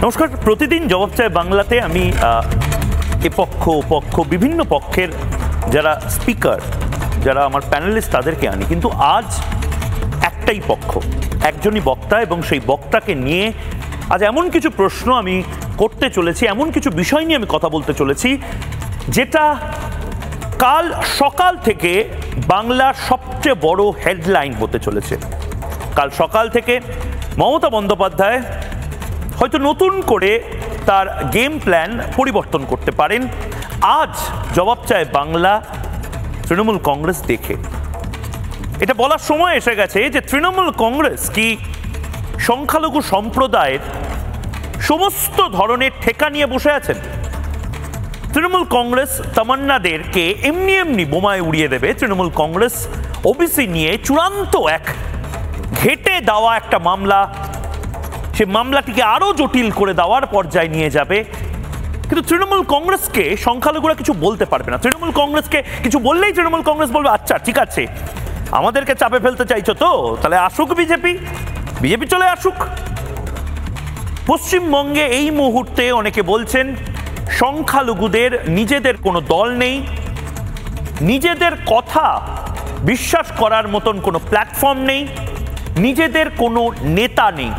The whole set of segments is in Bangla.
নমস্কার। প্রতিদিন জবাব চাই বাংলাতে আমি এ পক্ষ পক্ষ বিভিন্ন পক্ষের যারা স্পিকার, যারা আমার প্যানেলিস্ট, তাদেরকে আনি, কিন্তু আজ একটাই পক্ষ, একজনই বক্তা, এবং সেই বক্তাকে নিয়ে আজ এমন কিছু প্রশ্ন আমি করতে চলেছি, এমন কিছু বিষয় নিয়ে আমি কথা বলতে চলেছি যেটা কাল সকাল থেকে বাংলার সবচেয়ে বড় হেডলাইন হতে চলেছে। কাল সকাল থেকে মমতা বন্দ্যোপাধ্যায় হয়তো নতুন করে তার গেম প্ল্যান পরিবর্তন করতে পারেন। আজ জবাব চায় বাংলা তৃণমূল কংগ্রেস দেখে এটা বলার সময় এসে গেছে যে তৃণমূল কংগ্রেস কি সংখ্যালঘু সম্প্রদায়ের সমস্ত ধরনের ঠেকা নিয়ে বসে আছেন? তৃণমূল কংগ্রেস তামান্নাদেরকে এমনি এমনি বোমায় উড়িয়ে দেবে। তৃণমূল কংগ্রেস ওবিসি নিয়ে চূড়ান্ত এক ঘেটে দেওয়া একটা মামলা, সে মামলাটিকে আরো জটিল করে দেওয়ার পর্যায়ে নিয়ে যাবে। কিন্তু তৃণমূল কংগ্রেসকে সংখ্যালঘুরা কিছু বলতে পারবে না। তৃণমূল কংগ্রেসকে কিছু বললেই তৃণমূল কংগ্রেস বলবে, আচ্ছা ঠিক আছে, আমাদেরকে চাপে ফেলতে চাইছো তো, তাহলে আসুক বিজেপি চলে আসুক। পশ্চিমবঙ্গে এই মুহূর্তে অনেকে বলছেন সংখ্যালঘুদের নিজেদের কোনো দল নেই, নিজেদের কথা বিশ্বাস করার মতন কোনো প্ল্যাটফর্ম নেই, নিজেদের কোনো নেতা নেই।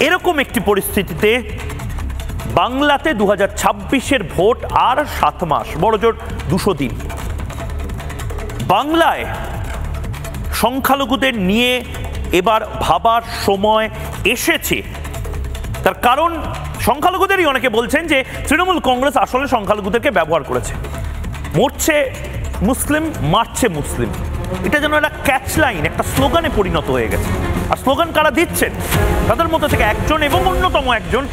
এরকম একটি পরিস্থিতিতে বাংলাতে 2026-এর ভোট আর 7 মাস, বড়জোর 200 দিন। বাংলায় সংখ্যালঘুদের নিয়ে এবার ভাবার সময় এসেছে। তার কারণ সংখ্যালঘুদেরই অনেকে বলছেন যে তৃণমূল কংগ্রেস আসলে সংখ্যালঘুদেরকে ব্যবহার করেছে। মরছে মুসলিম, মারছে মুসলিম, এটা যেন একটা ক্যাচ লাইন, একটা স্লোগানে পরিণত হয়ে গেছে। আর স্লোগান কারা দিচ্ছেন? তাদের মধ্যে থেকে একজন এবং অন্যতম একজন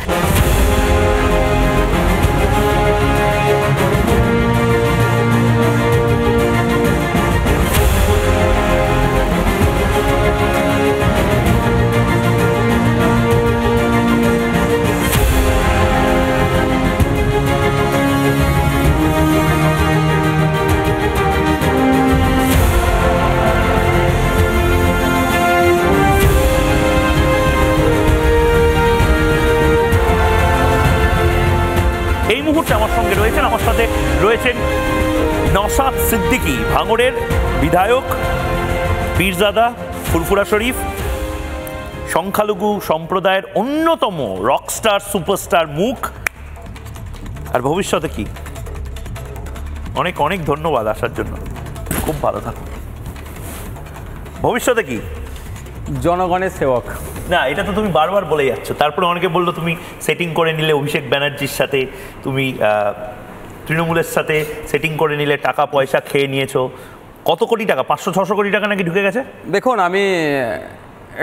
আমার সঙ্গে রয়েছেন। আমার সাথে রয়েছেন নওশাদ সিদ্দিকী, ভাঙড়ের বিধায়ক, পীরজাদা, ফুরফুরা শরীফ, সংখ্যালঘু সম্প্রদায়ের অন্যতম রকস্টার, সুপারস্টার মুখ। আর ভবিষ্যতে কি? অনেক অনেক ধন্যবাদ আসার জন্য, খুব ভালো থাকুন। ভবিষ্যতে কি? জনগণের সেবক। না, এটা তো তুমি বারবার বলে যাচ্ছ। তারপরে অনেকে বললো তুমি সেটিং করে নিলে অভিষেক ব্যানার্জির সাথে, তুমি তৃণমূলের সাথে সেটিং করে নিলে, টাকা পয়সা খেয়ে নিয়েছো। কত কোটি টাকা? 500-600 কোটি টাকা নাকি ঢুকে গেছে। দেখুন, আমি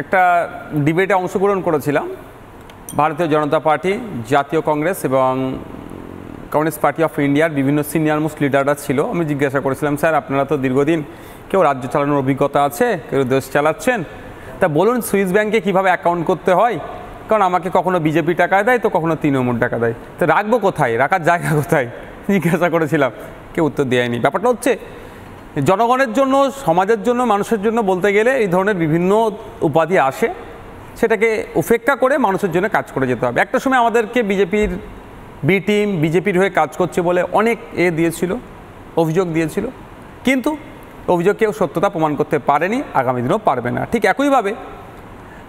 একটা ডিবেটে অংশগ্রহণ করেছিলাম। ভারতীয় জনতা পার্টি, জাতীয় কংগ্রেস এবং কমিউনিস্ট পার্টি অফ ইন্ডিয়ার বিভিন্ন সিনিয়র মোস্ট লিডাররা ছিল। আমি জিজ্ঞাসা করেছিলাম, স্যার আপনারা তো দীর্ঘদিন কেউ রাজ্য চালানোর অভিজ্ঞতা আছে, কেউ দেশ চালাচ্ছেন, তা বলুন সুইস ব্যাংকে কীভাবে অ্যাকাউন্ট করতে হয়? কারণ আমাকে কখনো বিজেপি টাকা দেয়, তো কখনো তৃণমূল টাকা দেয়, তো রাখবো কোথায়, রাখার জায়গা কোথায় জিজ্ঞাসা করেছিলাম। কেউ উত্তর দেয়নি। ব্যাপারটা হচ্ছে জনগণের জন্য, সমাজের জন্য, মানুষের জন্য বলতে গেলে এই ধরনের বিভিন্ন উপাধি আসে, সেটাকে উপেক্ষা করে মানুষের জন্য কাজ করে যেতে হবে। একটা সময় আমাদেরকে বিজেপির বি টিম বিজেপির হয়ে কাজ করছে বলে অনেক দিয়েছিল, অভিযোগ দিয়েছিল, কিন্তু অভিযোগ কেউ সত্যতা প্রমাণ করতে পারেনি, আগামী দিনেও পারবে না। ঠিক একইভাবে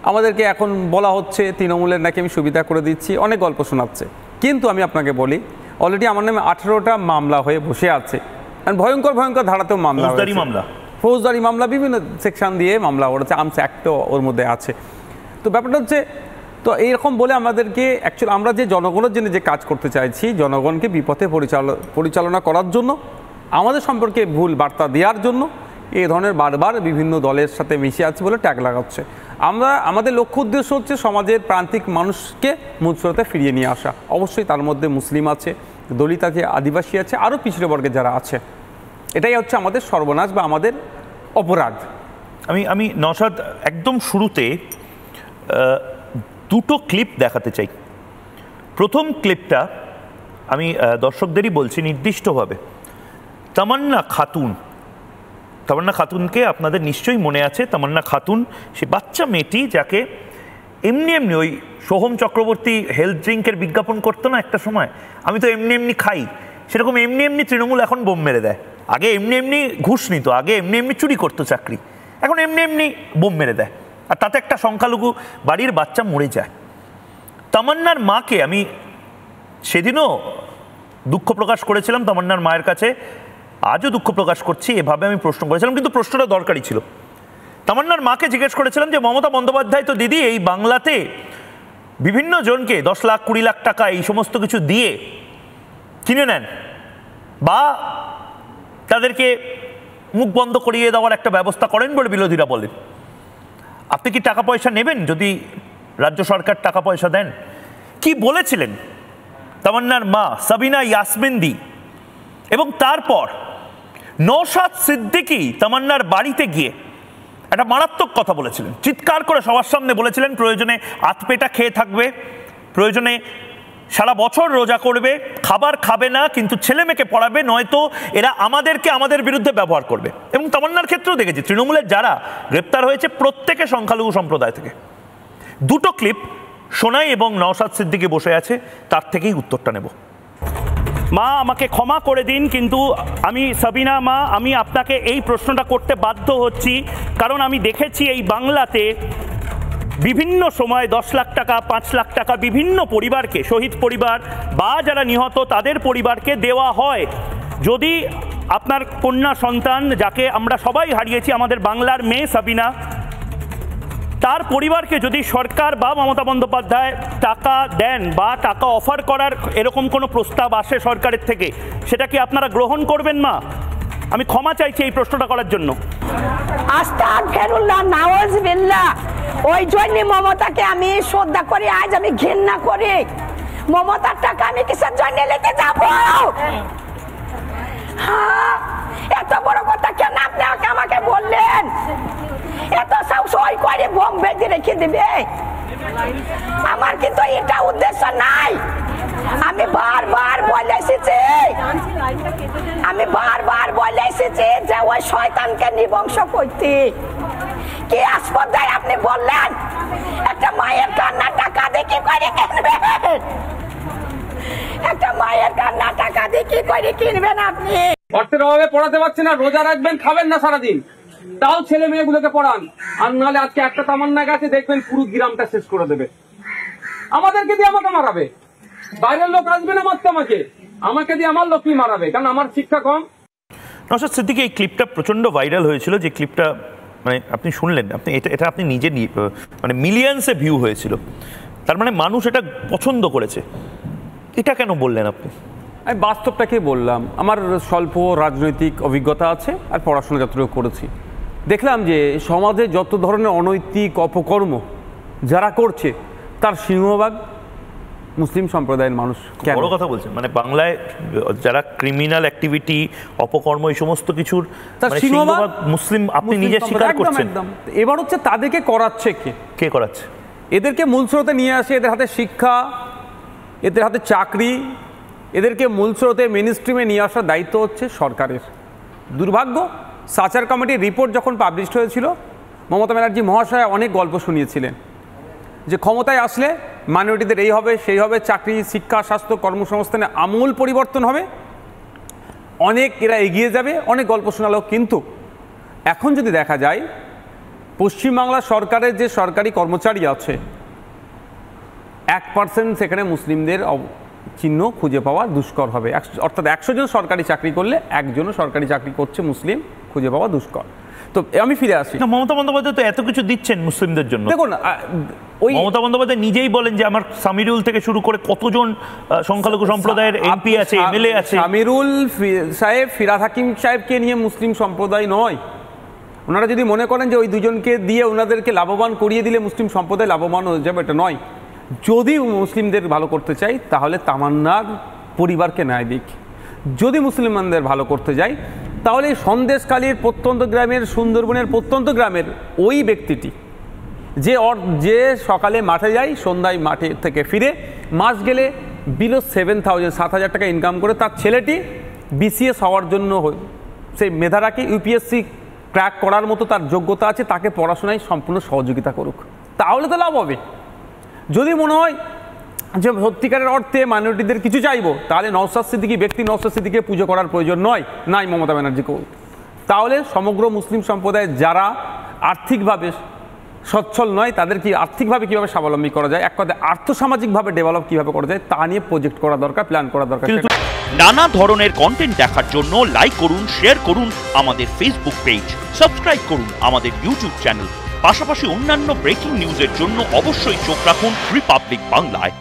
আমাদেরকে এখন বলা হচ্ছে তৃণমূলের নাকি আমি সুবিধা করে দিচ্ছি, অনেক গল্প শোনাচ্ছে। কিন্তু আমি আপনাকে বলি, অলরেডি আমার নামে 18টা মামলা হয়ে বসে আছে। ভয়ঙ্কর ভয়ঙ্কর ধারাতেও মামলা, ফৌজদারি মামলা, বিভিন্ন সেকশন দিয়ে মামলা করেছে, আর্মস অ্যাক্টও ওর মধ্যে আছে। তো ব্যাপারটা হচ্ছে, তো এইরকম বলে আমাদেরকে অ্যাকচুয়ালি আমরা যে জনগণের জন্য যে কাজ করতে চাইছি, জনগণকে বিপথে পরিচালনা করার জন্য, আমাদের সম্পর্কে ভুল বার্তা দেওয়ার জন্য এই ধরনের বারবার বিভিন্ন দলের সাথে মিশে আছে বলে ট্যাগ লাগাচ্ছে। আমাদের লক্ষ্য উদ্দেশ্য হচ্ছে সমাজের প্রান্তিক মানুষকে মূল স্রোতে ফিরিয়ে নিয়ে আসা। অবশ্যই তার মধ্যে মুসলিম আছে, দলিত আছে, আদিবাসী আছে, আরও পিছড়ে বর্গের যারা আছে। এটাই হচ্ছে আমাদের সর্বনাশ বা আমাদের অপরাধ। আমি নওশাদ, একদম শুরুতে দুটো ক্লিপ দেখাতে চাই। প্রথম ক্লিপটা আমি দর্শকদেরই বলছি নির্দিষ্টভাবে, তামান্না খাতুনকে আপনাদের নিশ্চয়ই মনে আছে। তামান্না খাতুন সে বাচ্চা মেয়েটি যাকে এমনি ওই সোহম চক্রবর্তী হেলথ ড্রিঙ্কের বিজ্ঞাপন করতো না একটা সময়, আমি তো এমনি এমনি খাই, সেরকম এমনি এমনি তৃণমূল এখন বোম মেরে দেয়। আগে এমনি এমনি ঘুষ নিত, আগে এমনি এমনি চুরি করতো চাকরি, এখন এমনি এমনি বোম মেরে দেয়, আর তাতে একটা সংখ্যালঘু বাড়ির বাচ্চা মরে যায়। তামান্নার মাকে আমি সেদিনও দুঃখ প্রকাশ করেছিলাম তামান্নার মায়ের কাছে, আজও দুঃখ প্রকাশ করছি, এভাবে আমি প্রশ্ন করেছিলাম, কিন্তু প্রশ্নটা দরকারি ছিল। তামান্নার মাকে জিজ্ঞেস করেছিলাম যে মমতা বন্দ্যোপাধ্যায় তো দিদি এই বাংলাতে বিভিন্ন জনকে 10 লাখ 20 লাখ টাকা এই সমস্ত কিছু দিয়ে কিনে নেন বা তাদেরকে মুখ বন্ধ করিয়ে দেওয়ার একটা ব্যবস্থা করেন বলে বিরোধীরা বলেন। আপনি কি টাকা পয়সা নেবেন যদি রাজ্য সরকার টাকা পয়সা দেন? কি বলেছিলেন তামান্নার মা সাবিনা ইয়াসমিন এবং তারপর নওশাদ সিদ্দিকী তামান্নার বাড়িতে গিয়ে একটা মারাত্মক কথা বলেছিলেন, চিৎকার করে সবার সামনে বলেছিলেন প্রয়োজনে আতপেটা খেয়ে থাকবে, প্রয়োজনে সারা বছর রোজা করবে, খাবার খাবে না কিন্তু ছেলে মেয়েকে পড়াবে, নয়তো এরা আমাদের বিরুদ্ধে ব্যবহার করবে। এবং তামান্নার ক্ষেত্রেও দেখেছি তৃণমূলের যারা গ্রেপ্তার হয়েছে প্রত্যেকে সংখ্যালঘু সম্প্রদায় থেকে। দুটো ক্লিপ সোনাই এবং নওশাদ সিদ্দিকী বসে আছে, তার থেকেই উত্তরটা নেব। মা আমাকে ক্ষমা করে দিন, কিন্তু আমি সাবিনা মা, আমি আপনাকে এই প্রশ্নটা করতে বাধ্য হচ্ছি, কারণ আমি দেখেছি এই বাংলাতে বিভিন্ন সময় 10 লাখ টাকা 5 লাখ টাকা বিভিন্ন পরিবারকে, শহীদ পরিবার বা যারা নিহত তাদের পরিবারকে দেওয়া হয়। যদি আপনার কন্যা সন্তান, যাকে আমরা সবাই হারিয়েছি, আমাদের বাংলার মেয়ে সাবিনা, তার পরিবারকে যদি সরকার বা মমতা বন্দ্যোপাধ্যায় টাকা দেন বা টাকা অফার করার এরকম কোনো প্রস্তাব আসে সরকারের থেকে, সেটা কি আপনারা গ্রহণ করবেন মা? আমি ক্ষমা চাইছি এই প্রশ্নটা করার জন্য। আস্তাগফিরুল্লাহ, নাউজুবিল্লাহ। ওই জন্য মমতাকে আমি শ্রদ্ধা করি, আজ আমি ঘৃণা করি। মমতার টাকা আমি কিসের জন্য নিতে যাব? হ্যাঁ, এত বড় কথা কেন আপনি আমাকে বললেন? এত সই করে বোম বেঁধে রেখে দিবে? আমার কিন্তু এটা উদ্দেশ্য নাই। আমি বারবার বলে এসেছি যে ওই শয়তানকে নিবংশ করতে। কি আস্পর্ধায় আপনি বললেন একটা মায়ের কান্না টাকা দিয়ে কি করে কিনবেন? একটা মায়ের কান্না টাকা দিয়ে কি করে কিনবেন আপনি? অর্থের অভাবে পড়াতে পারছে না, রোজা রাখবেন, খাবেন না সারাদিন, তাও ছেলে মেয়েগুলোকে পড়ান। আর নাহলে আজকে একটা তামান্না গাছে দেখবেন পুরো গ্রামটা শেষ করে দেবে। আমাদেরকে দিয়ে আমাকে মারাবে, বাইরের লোক আসবে না মারতে আমাকে দিয়ে আমার লোকই মারাবে, কারণ আমার শিক্ষা কম। নওশাদ সিদ্দিকী এই ক্লিপটা প্রচন্ড ভাইরাল হয়েছিল, যে ক্লিপটা মানে আপনি শুনলেন, আপনি এটা আপনি নিজে মানে মিলিয়ন্সে ভিউ হয়েছিল, তার মানে মানুষ এটা পছন্দ করেছে। এটা কেন বললেন আপনি? আমি বাস্তবটাকে বললাম, আমার স্বল্প রাজনৈতিক অভিজ্ঞতা আছে আর পড়াশোনা যতটুকু করেছি, দেখলাম যে সমাজে যত ধরনের অনৈতিক অপকর্ম যারা করছে তার সিংহভাগ মুসলিম সম্প্রদায়ের মানুষ। বড় কথা বলছেন, মানে বাংলায় যারা ক্রিমিনাল অ্যাক্টিভিটি, অপকর্ম, এই সমস্ত কিছুর সিংহভাগ মুসলিম, আপনি নিজে স্বীকার করছেন। এবার হচ্ছে তাদেরকে করাচ্ছে কে করাচ্ছে? এদেরকে মূল স্রোতে নিয়ে আসে, এদের হাতে শিক্ষা, এদের হাতে চাকরি, এদেরকে মূল স্রোতে মেইন স্ট্রিমে নিয়ে আসার দায়িত্ব হচ্ছে সরকারের। দুর্ভাগ্য, সাচার কমিটির রিপোর্ট যখন পাবলিশ হয়েছিল, মমতা ব্যানার্জি মহাশয় অনেক গল্প শুনিয়েছিলেন যে ক্ষমতায় আসলে মাইনরিটিদের এই হবে সেই হবে, চাকরি, শিক্ষা, স্বাস্থ্য, কর্মসংস্থানে আমূল পরিবর্তন হবে, অনেক এরা এগিয়ে যাবে, অনেক গল্প শোনালো। কিন্তু এখন যদি দেখা যায় পশ্চিমবাংলা সরকারের যে সরকারি কর্মচারী আছে 1% সেখানে মুসলিমদের চিহ্ন খুঁজে পাওয়া দুষ্কর হবে। অর্থাৎ 100 জন সরকারি চাকরি করলে একজনও সরকারি চাকরি করছে মুসলিম খুঁজে পাওয়া দুষ্কর। তো আমি ফিরে আসি, মমতা বন্দ্যোপাধ্যায় তো এত কিছু দিচ্ছেন মুসলিমদের জন্য। দেখুন, ওই মমতা বন্দ্যোপাধ্যায় নিজেই বলেন যে আমার সামিরুল থেকে শুরু করে কতজন সংখ্যালঘু সম্প্রদায়ের এমপি আছে, এমএলএ আছে। সামিরুল সাহেব, ফিরহাদ হাকিম সাহেবকে নিয়ে মুসলিম সম্প্রদায় নয়। ওনারা যদি মনে করেন যে ওই দুজনকে দিয়ে ওনাদেরকে লাভবান করিয়ে দিলে মুসলিম সম্প্রদায় লাভবান হয়ে যাবে, এটা নয়। যদি মুসলিমদের ভালো করতে চাই তাহলে তামান্নার পরিবারকে ন্যায় দিক। যদি মুসলমানদের ভালো করতে যাই তাহলে সন্দেশখালীর প্রত্যন্ত গ্রামের, সুন্দরবনের প্রত্যন্ত গ্রামের ওই ব্যক্তিটি যে সকালে মাঠে যায়, সন্ধ্যায় মাঠে থেকে ফিরে, মাস গেলে বিলো 7,000 টাকা ইনকাম করে, তার ছেলেটি বিসিএস হওয়ার জন্য সেই মেধা রাখি, ইউপিএসসি ক্র্যাক করার মতো তার যোগ্যতা আছে, তাকে পড়াশোনায় সম্পূর্ণ সহযোগিতা করুক, তাহলে তো লাভ হবে। যদি মনে হয় যে সত্যিকারের অর্থে মাইনরিটিদের কিছু চাইবো, তাহলে নওশাদ সিদ্দিকী ব্যক্তি নওশাদ সিদ্দিকীকে পুজো করার প্রয়োজন নাই মমতা ব্যানার্জিকেও। তাহলে সমগ্র মুসলিম সম্প্রদায়ের যারা আর্থিকভাবে সচ্ছল নয় তাদেরকে আর্থিকভাবে কীভাবে স্বাবলম্বী করা যায়, এক কথায় আর্থসামাজিকভাবে ডেভেলপ কীভাবে করা যায় তা নিয়ে প্রজেক্ট করা দরকার, প্ল্যান করা দরকার। নানা ধরনের কন্টেন্ট দেখার জন্য লাইক করুন, শেয়ার করুন আমাদের ফেসবুক পেজ, সাবস্ক্রাইব করুন আমাদের ইউটিউব চ্যানেল। পাশাপাশি অন্যান্য ব্রেকিং নিউজের জন্য অবশ্যই চোখ রাখুন রিপাবলিক বাংলায়।